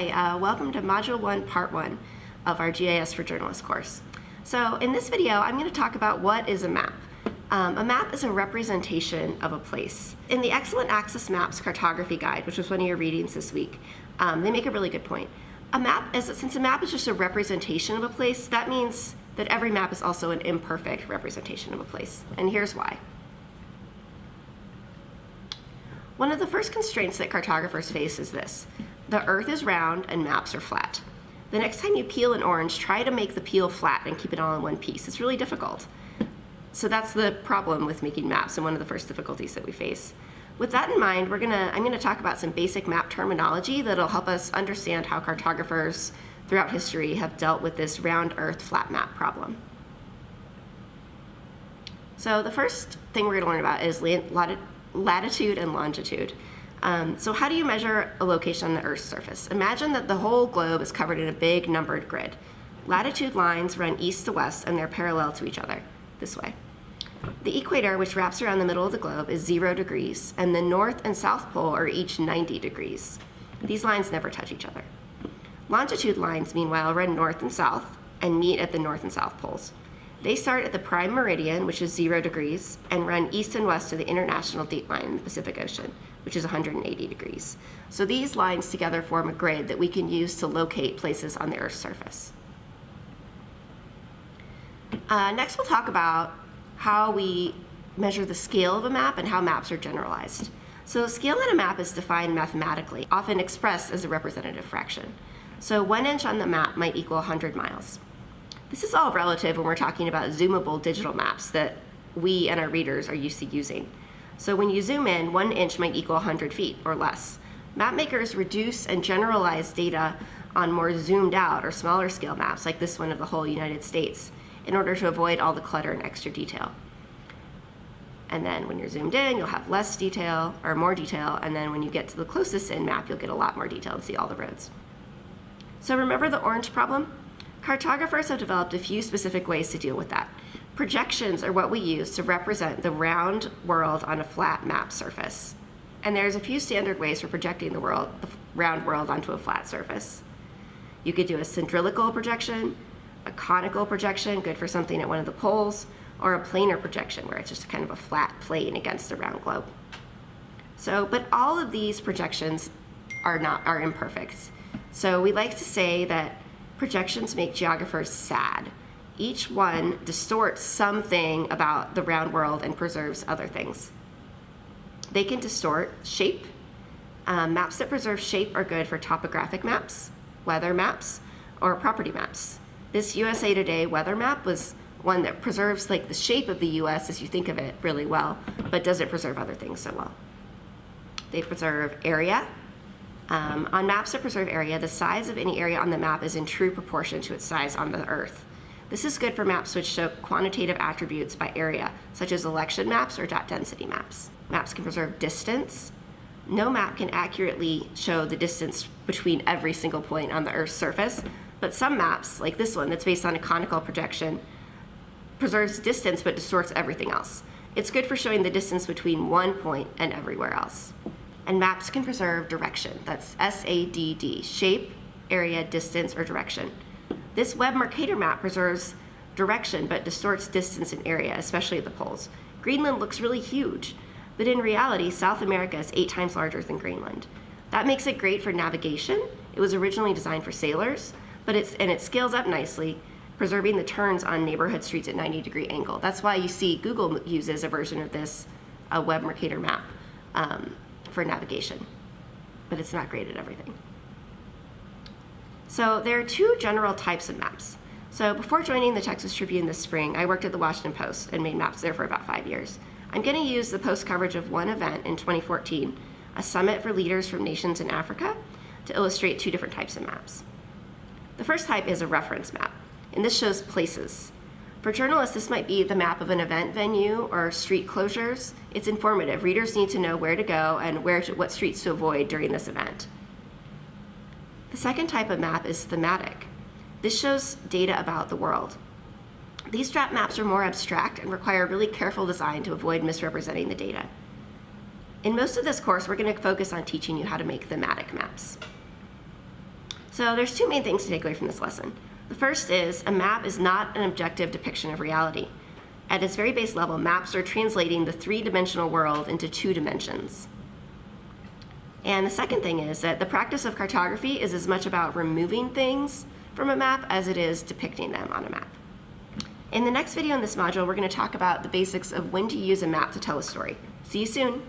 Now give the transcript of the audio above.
Welcome to Module 1, Part 1 of our GIS for Journalists course. So in this video, I'm going to talk about what is a map. A map is a representation of a place. In the Excellent Access Maps Cartography Guide, which was one of your readings this week, they make a really good point. Since a map is just a representation of a place, that means that every map is also an imperfect representation of a place. And here's why. One of the first constraints that cartographers face is this. The Earth is round and maps are flat. The next time you peel an orange, try to make the peel flat and keep it all in one piece. It's really difficult. So that's the problem with making maps and one of the first difficulties that we face. With that in mind, I'm gonna talk about some basic map terminology that'll help us understand how cartographers throughout history have dealt with this round Earth flat map problem. So the first thing we're gonna learn about is latitude and longitude. So how do you measure a location on the Earth's surface? Imagine that the whole globe is covered in a big numbered grid. Latitude lines run east to west and they're parallel to each other, this way. The equator, which wraps around the middle of the globe, is 0 degrees, and the North and South Pole are each 90 degrees. These lines never touch each other. Longitude lines, meanwhile, run north and south and meet at the North and South Poles. They start at the prime meridian, which is 0 degrees, and run east and west to the international date line in the Pacific Ocean, which is 180 degrees. So these lines together form a grid that we can use to locate places on the Earth's surface. Next, we'll talk about how we measure the scale of a map and how maps are generalized. So scale on a map is defined mathematically, often expressed as a representative fraction. So 1 inch on the map might equal 100 miles. This is all relative when we're talking about zoomable digital maps that we and our readers are used to using. So when you zoom in, 1 inch might equal 100 feet or less. Map makers reduce and generalize data on more zoomed out or smaller scale maps, like this one of the whole United States, in order to avoid all the clutter and extra detail. And then when you're zoomed in, you'll have less detail or more detail, and then when you get to the closest in map, you'll get a lot more detail and see all the roads. So remember the orange problem? Cartographers have developed a few specific ways to deal with that. Projections are what we use to represent the round world on a flat map surface. And there's a few standard ways for projecting the round world onto a flat surface. You could do a cylindrical projection, a conical projection, good for something at one of the poles, or a planar projection where it's just kind of a flat plane against a round globe. But all of these projections are imperfect. So we like to say that projections make geographers sad. Each one distorts something about the round world and preserves other things. They can distort shape. Maps that preserve shape are good for topographic maps, weather maps, or property maps. This USA Today weather map was one that preserves the shape of the US as you think of it really well, but doesn't preserve other things so well. They preserve area. On maps that preserve area, the size of any area on the map is in true proportion to its size on the Earth. This is good for maps which show quantitative attributes by area, such as election maps or dot density maps. Maps can preserve distance. No map can accurately show the distance between every single point on the Earth's surface, but some maps, like this one that's based on a conical projection, preserves distance but distorts everything else. It's good for showing the distance between one point and everywhere else. And maps can preserve direction. That's SADD, shape, area, distance, or direction. This Web Mercator map preserves direction but distorts distance and area, especially at the poles. Greenland looks really huge, but in reality, South America is 8 times larger than Greenland. That makes it great for navigation. It was originally designed for sailors, but it scales up nicely, preserving the turns on neighborhood streets at 90-degree angle. That's why you see Google uses a version of this Web Mercator map for navigation, but it's not great at everything. So there are 2 general types of maps. So before joining the Texas Tribune this spring, I worked at the Washington Post and made maps there for about 5 years. I'm going to use the Post coverage of one event in 2014, a summit for leaders from nations in Africa, to illustrate 2 different types of maps. The first type is a reference map, and this shows places. For journalists, this might be the map of an event venue or street closures. It's informative. Readers need to know where to go and what streets to avoid during this event. The second type of map is thematic. This shows data about the world. These strap maps are more abstract and require really careful design to avoid misrepresenting the data. In most of this course, we're going to focus on teaching you how to make thematic maps. So there's two main things to take away from this lesson. The first is a map is not an objective depiction of reality. At its very base level, maps are translating the three-dimensional world into 2 dimensions. And the second thing is that the practice of cartography is as much about removing things from a map as it is depicting them on a map. In the next video in this module, we're going to talk about the basics of when to use a map to tell a story. See you soon.